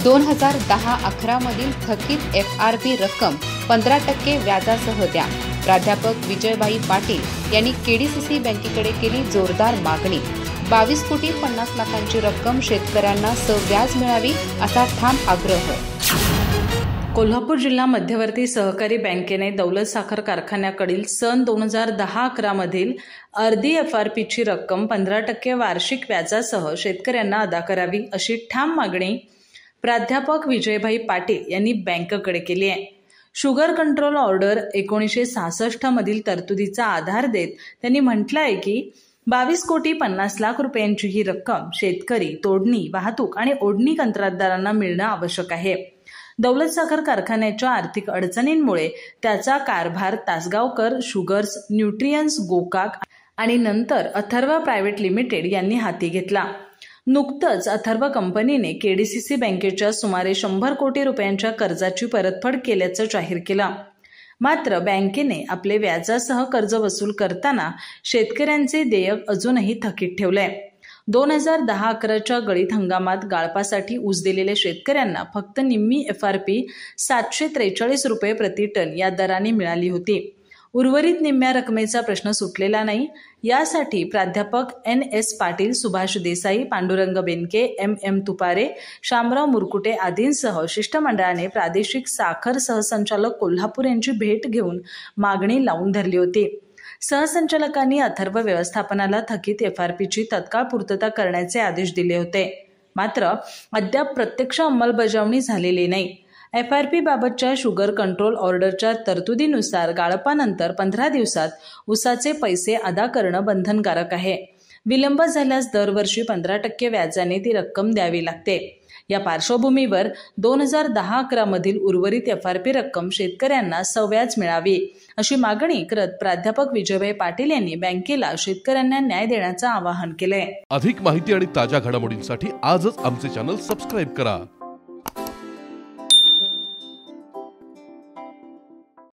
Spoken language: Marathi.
2010-11 मधील थकीत FRP रक्कम 15% व्याजासह द्या. प्राध्यापक विजयभाई पाटील यांनी KDCC बँकेकडे केली जोरदार मागणी. 22 कोटी 50 लाखांची रक्कम शेतकऱ्यांना सव्याज मिळावी असा ठाम आग्रह. कोल्हापूर जिल्हा मध्यवर्ती सहकारी बँकेने दौलत साखर कारखान्याकडील सन 2010-11 मधील अर्धी FRPची रक्कम 15% वार्षिक व्याजासह शेतकऱ्यांना अदा करावी अशी ठाम मागणी प्राध्यापक विजयभाई पाटील यांनी बँकेकडे केली आहे. शुगर कंट्रोल ऑर्डर 1966 मधील तरतुदीचा आधार देत त्यांनी म्हटलं आहे की 22 कोटी 50 लाख रुपयांची ही रक्कम शेतकरी, तोडणी, वाहतूक आणि ओढणी कंत्राटदारांना मिळणं आवश्यक आहे. दौलत साखर कारखान्याच्या आर्थिक अडचणींमुळे त्याचा कारभार तासगावकर शुगर्स, न्यूट्रियन्स, गोकाक आणि नंतर अथर्व प्रायव्हेट लिमिटेड यांनी हाती घेतला. नुकतंच अथर्व कंपनीने KDCC बँकेच्या सुमारे 100 कोटी रुपयांच्या कर्जाची परतफेड केल्याचं जाहीर केलं. मात्र बँकेने आपले व्याजासह कर्ज वसूल करताना शेतकऱ्यांचे देयक अजूनही थकीत ठेवले. 2010-11च्या गळीत हंगामात गाळपासाठी ऊस दिलेल्या शेतकऱ्यांना फक्त निम्मी FRP 743 रुपये प्रति टन या दराने मिळाली होती. उर्वरित निम्म्या रकमेचा प्रश्न सुटलेला नाही. यासाठी प्राध्यापक NS पाटील, सुभाष देसाई, पांडुरंग बेनके, MM तुपारे, शामराव मुरकुटे आदींसह शिष्टमंडळाने प्रादेशिक साखर सहसंचालक कोल्हापूर यांची भेट घेऊन मागणी लावून धरली होती. सहसंचालकांनी अथर्व व्यवस्थापनाला थकीत FRPची तत्काळ पूर्तता करण्याचे आदेश दिले होते. मात्र अद्याप प्रत्यक्ष अंमलबजावणी झालेली नाही. FRP बाबतच्या शुगर कंट्रोल ऑर्डरच्या तरतुदीनुसार गाळपानंतर 15 दिवसात ऊसाचे पैसे अदा करणं बंधनकारक आहे. विलंब झाल्यास दरवर्षी 15% व्याजाने ती रक्कम द्यावी लागते. या पार्श्वभूमीवर 2010-11 मधील उर्वरित FRP रक्कम शेतकऱ्यांना सव्याज मिळावी अशी मागणी करत प्राध्यापक विजयभाई पाटील यांनी बँकेला शेतकऱ्यांना न्याय देण्याचं आवाहन केलंय. अधिक माहिती आणि ताज्या घडामोडींसाठी आजच आमचे चॅनल सबस्क्राईब करा.